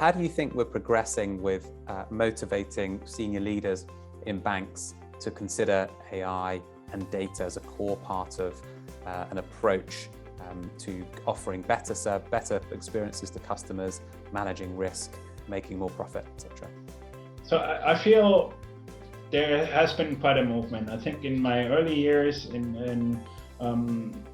How do you think we're progressing with motivating senior leaders in banks to consider AI and data as a core part of an approach to offering better experiences to customers, managing risk, making more profit, etc.? So I feel there has been quite a movement. I think in my early years in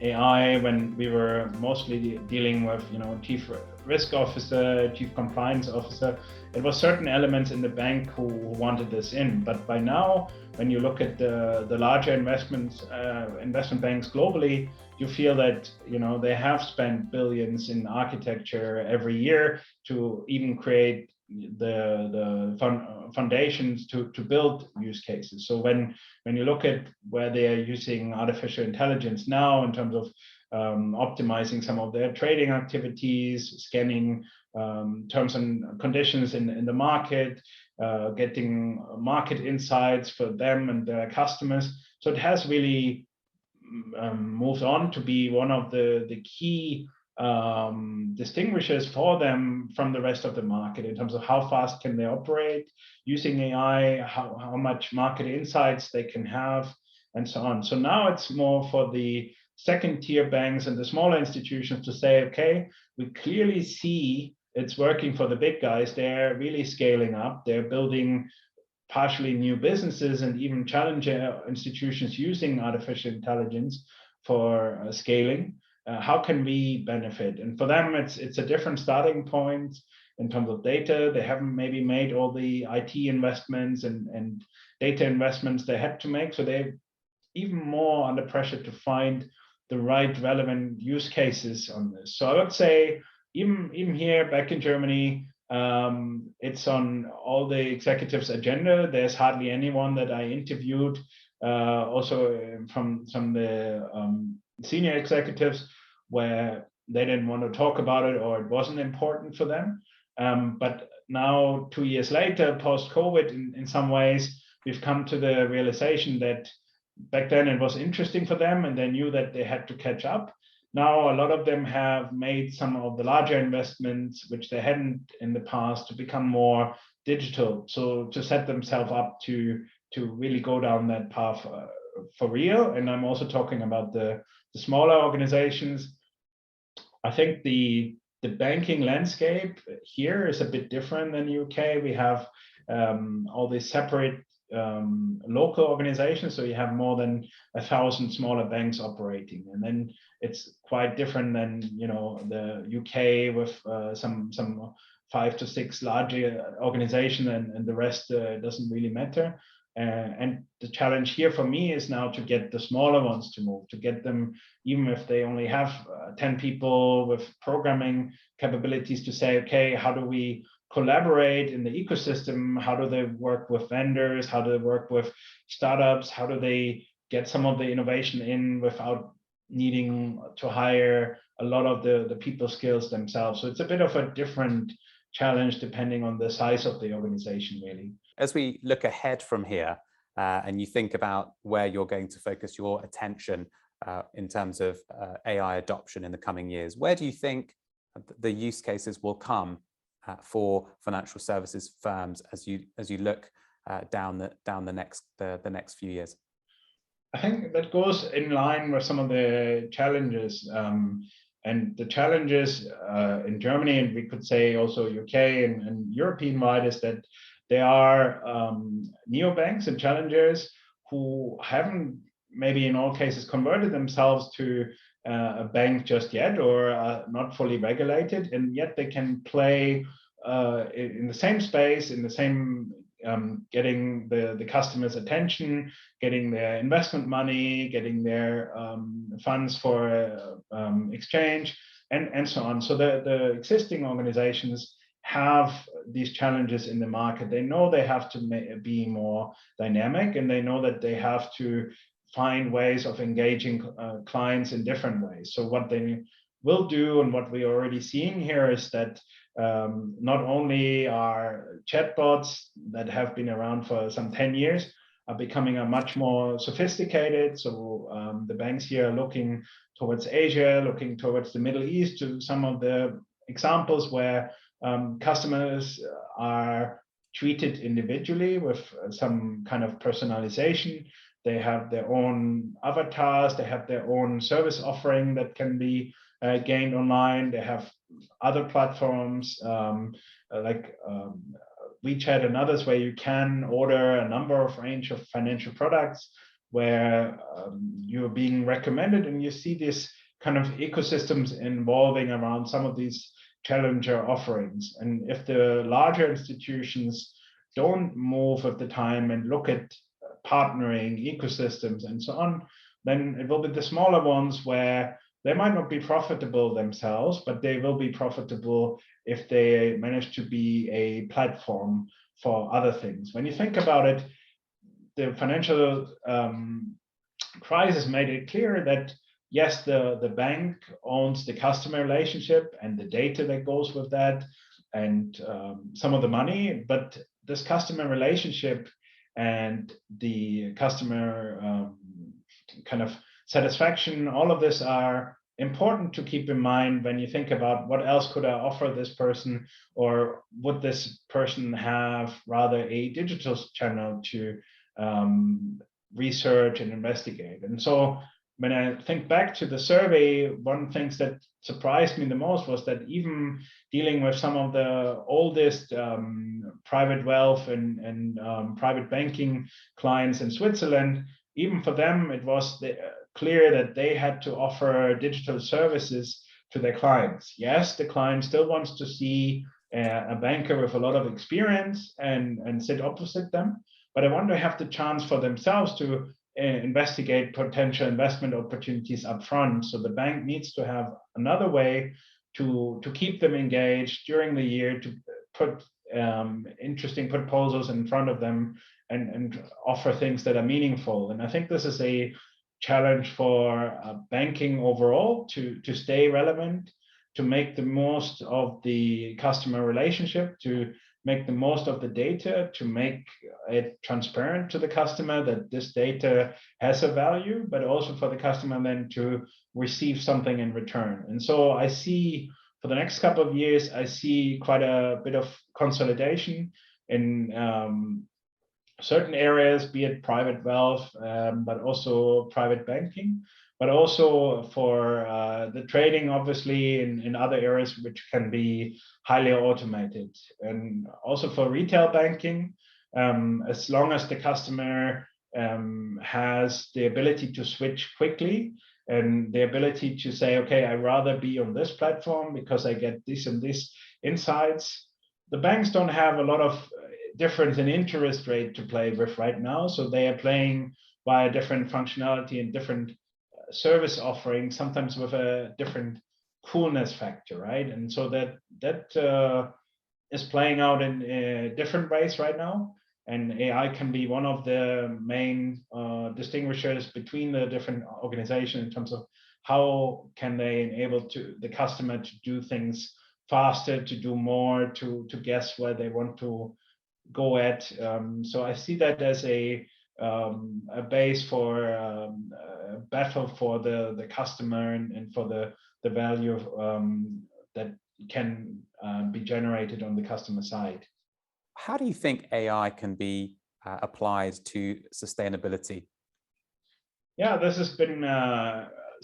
AI, when we were mostly dealing with, chief risk officer, chief compliance officer, it was certain elements in the bank who wanted this in. But by now, when you look at the larger investment banks globally, you feel that they have spent billions in architecture every year to even create the foundations to build use cases. So when you look at where they are using artificial intelligence now in terms of optimizing some of their trading activities, scanning terms and conditions in the market, getting market insights for them and their customers. So it has really moved on to be one of the key distinguishers for them from the rest of the market in terms of how fast can they operate using AI, how much market insights they can have, and so on. So now it's more for the second tier banks and the smaller institutions to say, okay, we clearly see it's working for the big guys. They're really scaling up. They're building partially new businesses and even challenger institutions using artificial intelligence for scaling. How can we benefit? And for them, it's a different starting point in terms of data. They haven't maybe made all the IT investments and data investments they had to make. So they're even more under pressure to find the right relevant use cases on this. So I would say even here back in Germany, it's on all the executives' agenda. There's hardly anyone that I interviewed, also from the senior executives, where they didn't want to talk about it or it wasn't important for them. But now, 2 years later, post-COVID, in some ways, we've come to the realization that back then it was interesting for them and they knew that they had to catch up. Now, a lot of them have made some of the larger investments, which they hadn't in the past, to become more digital. So to set themselves up to really go down that path for real. And I'm also talking about the smaller organizations. I think the banking landscape here is a bit different than UK. We have all these separate local organizations, so you have more than 1,000 smaller banks operating, and then it's quite different than the UK with some 5 to 6 larger organizations, and the rest doesn't really matter. And the challenge here for me is now to get the smaller ones to move, to get them, even if they only have 10 people with programming capabilities, to say, okay, how do we collaborate in the ecosystem? How do they work with vendors? How do they work with startups? How do they get some of the innovation in without needing to hire a lot of the people skills themselves? So it's a bit of a different challenge depending on the size of the organization, really. As we look ahead from here and you think about where you're going to focus your attention in terms of AI adoption in the coming years, where do you think the use cases will come for financial services firms as you look down the next few years? I think that goes in line with some of the challenges. And the challenges in Germany, and we could say also UK and European-wide, is that there are neobanks and challengers who haven't maybe in all cases converted themselves to a bank just yet, or are not fully regulated, and yet they can play in the same space, in the same getting the customer's attention, getting their investment money, getting their funds for exchange, and so on. So the existing organizations have these challenges in the market. They know they have to be more dynamic, and they know that they have to find ways of engaging clients in different ways. So what they will do, and what we're already seeing here, is that not only are chatbots that have been around for some 10 years are becoming a much more sophisticated. So the banks here are looking towards Asia, looking towards the Middle East, to some of the examples where Customers are treated individually with some kind of personalization. They have their own avatars, they have their own service offering that can be gained online. They have other platforms like WeChat and others where you can order a number of range of financial products where you're being recommended, and you see this kind of ecosystems involving around some of these challenger offerings. And if the larger institutions don't move at the time and look at partnering ecosystems and so on, then it will be the smaller ones where they might not be profitable themselves, but they will be profitable if they manage to be a platform for other things. When you think about it, the financial crisis made it clear that yes, the bank owns the customer relationship and the data that goes with that and some of the money, but this customer relationship and the customer kind of satisfaction, all of this are important to keep in mind when you think about what else could I offer this person, or would this person have rather a digital channel to research and investigate. And so when I think back to the survey, one of the things that surprised me the most was that even dealing with some of the oldest private wealth and private banking clients in Switzerland, even for them, it was clear that they had to offer digital services to their clients. Yes, the client still wants to see a banker with a lot of experience and sit opposite them, but I want to have the chance for themselves to investigate potential investment opportunities up front. So the bank needs to have another way to keep them engaged during the year, to put interesting proposals in front of them and offer things that are meaningful. And I think this is a challenge for banking overall to stay relevant, to make the most of the customer relationship, to make the most of the data, to make it transparent to the customer that this data has a value, but also for the customer then to receive something in return. And so I see for the next couple of years, I see quite a bit of consolidation in certain areas, be it private wealth, but also private banking, but also for the trading, obviously, in other areas which can be highly automated. And also for retail banking, as long as the customer has the ability to switch quickly and the ability to say, okay, I'd rather be on this platform because I get this and this insights. The banks don't have a lot of difference in interest rate to play with right now. So they are playing via different functionality and different service offerings, sometimes with a different coolness factor, right? And so that is playing out in different ways right now. And AI can be one of the main distinguishers between the different organizations in terms of how can they enable the customer to do things faster, to do more, to guess where they want to go at. So I see that as a base for a battle for the customer and for the value that can be generated on the customer side. How do you think AI can be applied to sustainability? Yeah, this has been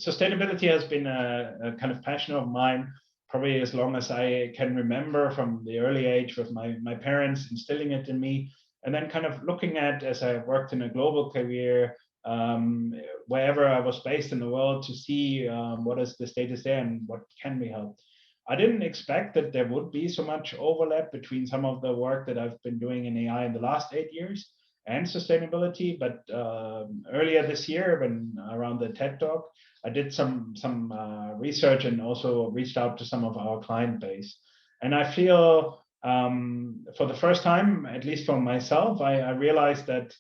sustainability has been a kind of passion of mine, probably as long as I can remember, from the early age with my parents instilling it in me, and then kind of looking at, as I worked in a global career, wherever I was based in the world, to see what is the status there and what can be helped. I didn't expect that there would be so much overlap between some of the work that I've been doing in AI in the last 8 years and sustainability. But earlier this year, when around the TED Talk, I did some research and also reached out to some of our client base. And I feel for the first time, at least for myself, I realized that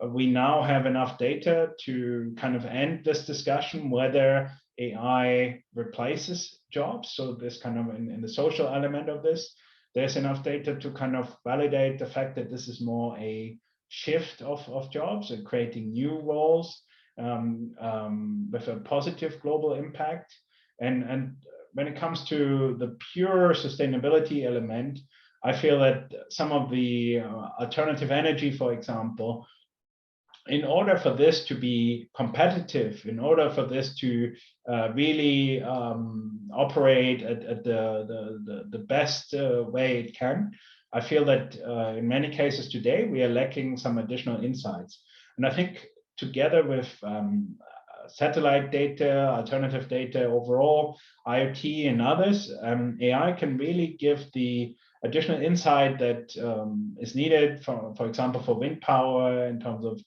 we now have enough data to kind of end this discussion whether AI replaces jobs. So this kind of in the social element of this, there's enough data to kind of validate the fact that this is more a shift of jobs and creating new roles with a positive global impact. And when it comes to the pure sustainability element, I feel that some of the alternative energy, for example, in order for this to be competitive, in order for this to really operate at the best way it can, I feel that in many cases today we are lacking some additional insights. And I think together with satellite data, alternative data overall, IoT and others, AI can really give the additional insight that is needed, for example, for wind power in terms of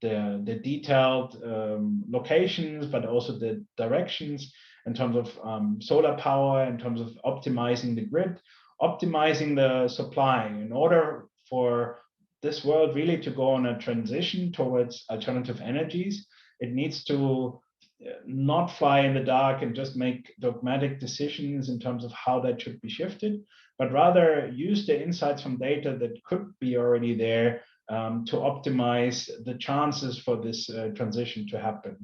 the detailed locations, but also the directions in terms of solar power, in terms of optimizing the grid, optimizing the supply. In order for this world really to go on a transition towards alternative energies, it needs to not fly in the dark and just make dogmatic decisions in terms of how that should be shifted, but rather use the insights from data that could be already there to optimize the chances for this transition to happen.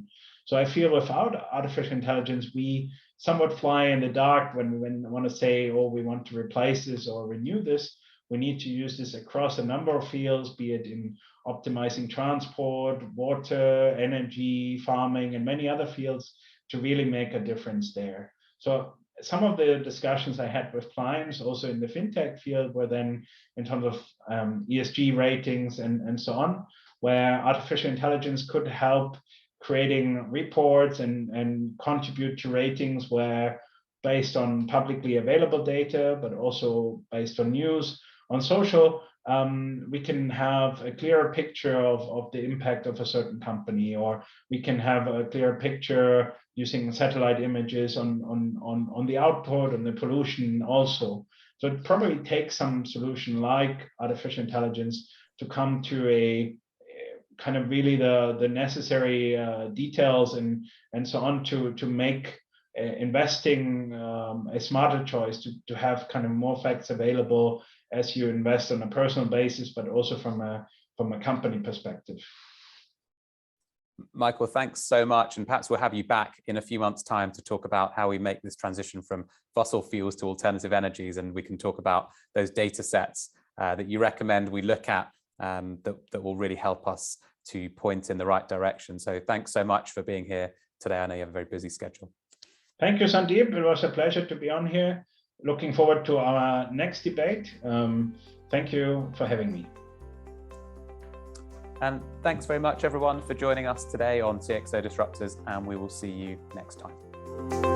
So I feel without artificial intelligence, we somewhat fly in the dark when we want to say, oh, we want to replace this or renew this. We need to use this across a number of fields, be it in optimizing transport, water, energy, farming, and many other fields to really make a difference there. So some of the discussions I had with clients also in the fintech field were then in terms of ESG ratings and so on, where artificial intelligence could help creating reports and contribute to ratings where based on publicly available data, but also based on news, on social, we can have a clearer picture of the impact of a certain company, or we can have a clearer picture using satellite images on the output and the pollution also. So it probably takes some solution like artificial intelligence to come to a kind of really the necessary details and so on to make investing a smarter choice, to have kind of more facts available as you invest on a personal basis, but also from a company perspective. Michael, thanks so much. And perhaps we'll have you back in a few months' time to talk about how we make this transition from fossil fuels to alternative energies. And we can talk about those data sets that you recommend we look at that will really help us to point in the right direction. So thanks so much for being here today. I know you have a very busy schedule. Thank you, Sandeep. It was a pleasure to be on here. Looking forward to our next debate. Thank you for having me. And thanks very much, everyone, for joining us today on CxO Disruptors, and we will see you next time.